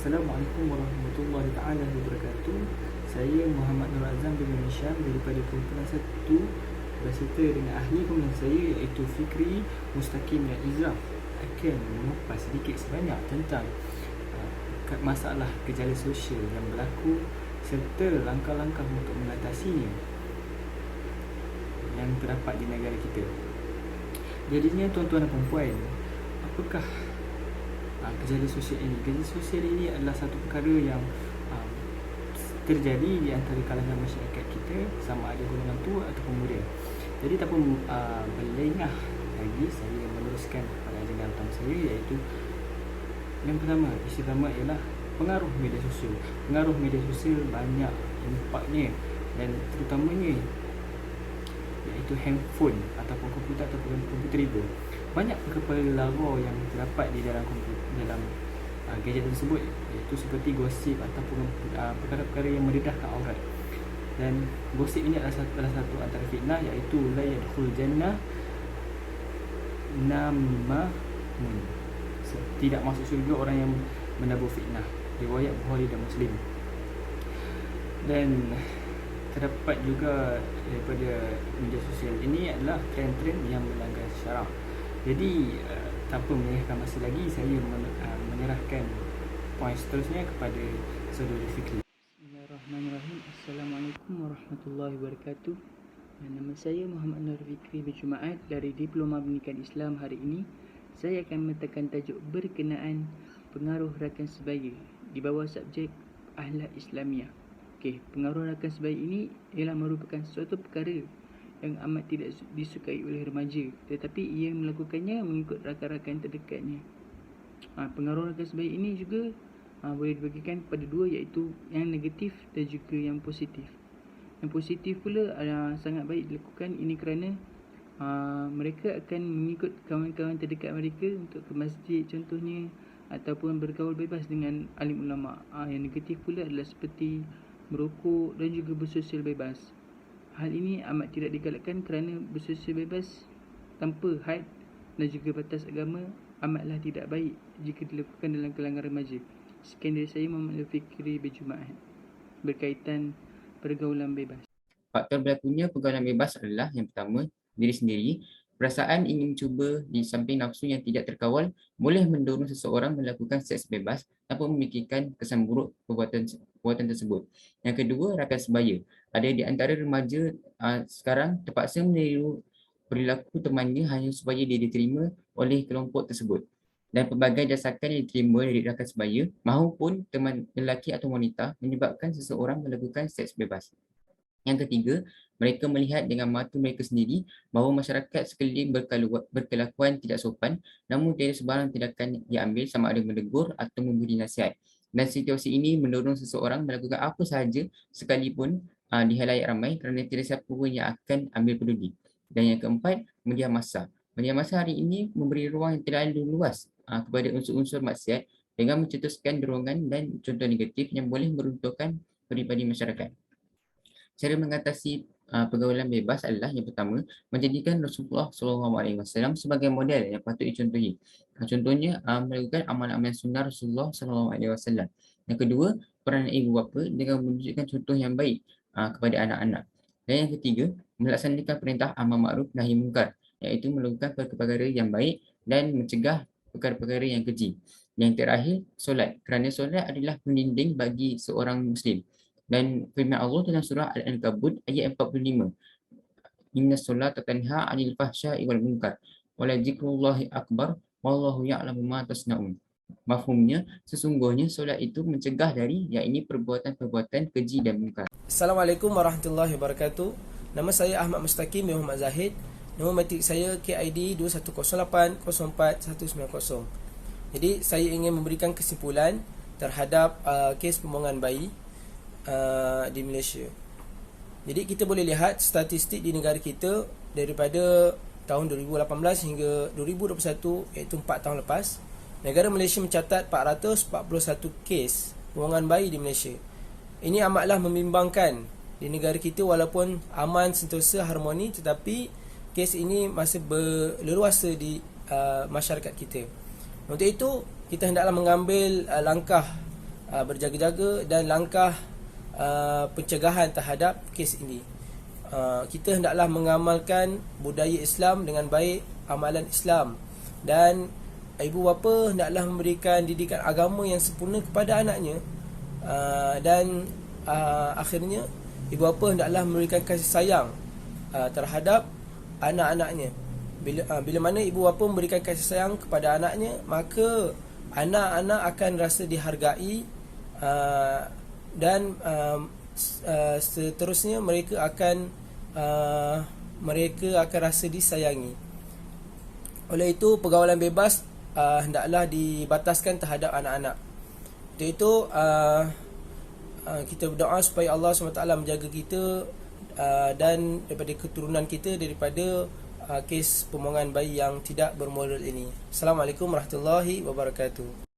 Assalamualaikum warahmatullahi taala wabarakatuh. Saya Muhammad Nur Azam bin Hisham daripada kumpulan 1 berserta dengan ahli kumpulan saya iaitu Fikri Mustaqim dan Izraf akan mengupas sedikit sebanyak tentang masalah gejala sosial yang berlaku serta langkah-langkah untuk mengatasinya yang terdapat di negara kita. Jadinya tuan-tuan dan puan-puan, apakah gejala sosial ini? Gejala sosial ini adalah satu perkara yang terjadi di antara kalangan masyarakat kita, sama ada golongan tua ataupun muda. Jadi tanpa berlengah lagi, saya meneruskan kepada agenda utama saya, iaitu yang pertama, isu pertama ialah pengaruh media sosial. Pengaruh media sosial banyak impaknya, dan terutamanya iaitu handphone ataupun komputer itu. Banyak perkara lara yang terdapat di dalam gadget tersebut, iaitu seperti gosip ataupun perkara-perkara yang mendedahkan aurat. Dan gosip ini adalah satu antara fitnah, iaitu la yadkhul jannah namamun, tidak masuk syurga orang yang menabur fitnah. Riwayat Bukhari dan Muslim. Dan terdapat juga daripada media sosial ini adalah trend-trend yang melanggar syarak. Jadi tanpa menyerahkan masa lagi, saya menyerahkan poin seterusnya kepada saudara Fikri. Bismillahirrahmanirrahim. Assalamualaikum warahmatullahi wabarakatuh. Nama saya Muhammad Nur Fikri bin Jumaat dari Diploma Pendidikan Islam. Hari ini saya akan menetapkan tajuk berkenaan pengaruh rakan sebaya di bawah subjek Akhlak Islamiah. Pengaruh rakan sebaya ini ialah merupakan suatu perkara yang amat tidak disukai oleh remaja, tetapi ia melakukannya mengikut rakan-rakan terdekatnya. Pengaruh rakan sebaya ini juga boleh dibagikan kepada dua, iaitu yang negatif dan juga yang positif. Yang positif pula sangat baik dilakukan ini kerana mereka akan mengikut kawan-kawan terdekat mereka untuk ke masjid contohnya, ataupun bergaul bebas dengan alim ulama. Yang negatif pula adalah seperti merokok dan juga bersosial bebas. Hal ini amat tidak digalakkan kerana bersosial bebas tanpa had dan juga batas agama amatlah tidak baik jika dilakukan dalam kalangan remaja. Sekian dari saya, Muhammad Fikri bin Jumaat, berkaitan pergaulan bebas. Faktor berlakunya pergaulan bebas adalah yang pertama, diri sendiri. Perasaan ingin mencuba di samping nafsu yang tidak terkawal boleh mendorong seseorang melakukan seks bebas tanpa memikirkan kesan buruk perbuatan tersebut. Yang kedua, rakan sebaya. Ada di antara remaja sekarang terpaksa meniru perilaku temannya hanya supaya dia diterima oleh kelompok tersebut. Dan pelbagai desakan yang diterima dari rakan sebaya maupun teman lelaki atau wanita menyebabkan seseorang melakukan seks bebas. Yang ketiga, mereka melihat dengan mata mereka sendiri bahawa masyarakat sekeliling berkelakuan tidak sopan, namun tiada sebarang tindakan diambil sama ada menegur atau memberi nasihat. Dan situasi ini mendorong seseorang melakukan apa sahaja sekalipun di halayak ramai kerana tidak siapa pun yang akan ambil peduli. Dan yang keempat, media massa. Media massa hari ini memberi ruang yang terlalu luas kepada unsur-unsur maksiat dengan mencetuskan dorongan dan contoh negatif yang boleh meruntuhkan peribadi masyarakat. Cara mengatasi pergaulan bebas adalah yang pertama, menjadikan Rasulullah SAW sebagai model yang patut dicontohi. Contohnya, melakukan amalan-amalan sunnah Rasulullah SAW. Yang kedua, peranan ibu bapa dengan menunjukkan contoh yang baik kepada anak-anak. Dan yang ketiga, melaksanakan perintah amar ma'ruf nahi munkar, iaitu melakukan perkara-perkara yang baik dan mencegah perkara-perkara yang keji. Yang terakhir, solat. Kerana solat adalah pendinding bagi seorang Muslim. Dan firman Allah dalam surah Al-Ankabut ayat 45. Inna solata tanha 'anil fahsya'i wal munkar wa la dzikrullahi akbar wallahu ya'lamu ma tasna'un. Mafhumnya, sesungguhnya solat itu mencegah dari yakni perbuatan-perbuatan keji dan munkar. Assalamualaikum warahmatullahi wabarakatuh. Nama saya Ahmad Mustaqim bin Muhammad Zahid. Nombor matrik saya KID 2108049190. Jadi saya ingin memberikan kesimpulan terhadap kes pembuangan bayi di Malaysia. Jadi kita boleh lihat statistik di negara kita daripada tahun 2018 hingga 2021, iaitu 4 tahun lepas, negara Malaysia mencatat 441 kes pembuangan bayi di Malaysia. Ini amatlah membimbangkan di negara kita. Walaupun aman, sentosa, harmoni, tetapi kes ini masih berleluasa di masyarakat kita. Untuk itu kita hendaklah mengambil langkah berjaga-jaga dan langkah pencegahan terhadap kes ini. Kita hendaklah mengamalkan budaya Islam dengan baik, amalan Islam, dan ibu bapa hendaklah memberikan didikan agama yang sempurna kepada anaknya, dan akhirnya ibu bapa hendaklah memberikan kasih sayang terhadap anak-anaknya. Bila mana ibu bapa memberikan kasih sayang kepada anaknya, maka anak-anak akan rasa dihargai, dan seterusnya mereka akan rasa disayangi. Oleh itu, pergaulan bebas hendaklah dibataskan terhadap anak-anak. Untuk itu kita berdoa supaya Allah SWT menjaga kita dan daripada keturunan kita daripada kes pembuangan bayi yang tidak bermoral ini. Assalamualaikum warahmatullahi wabarakatuh.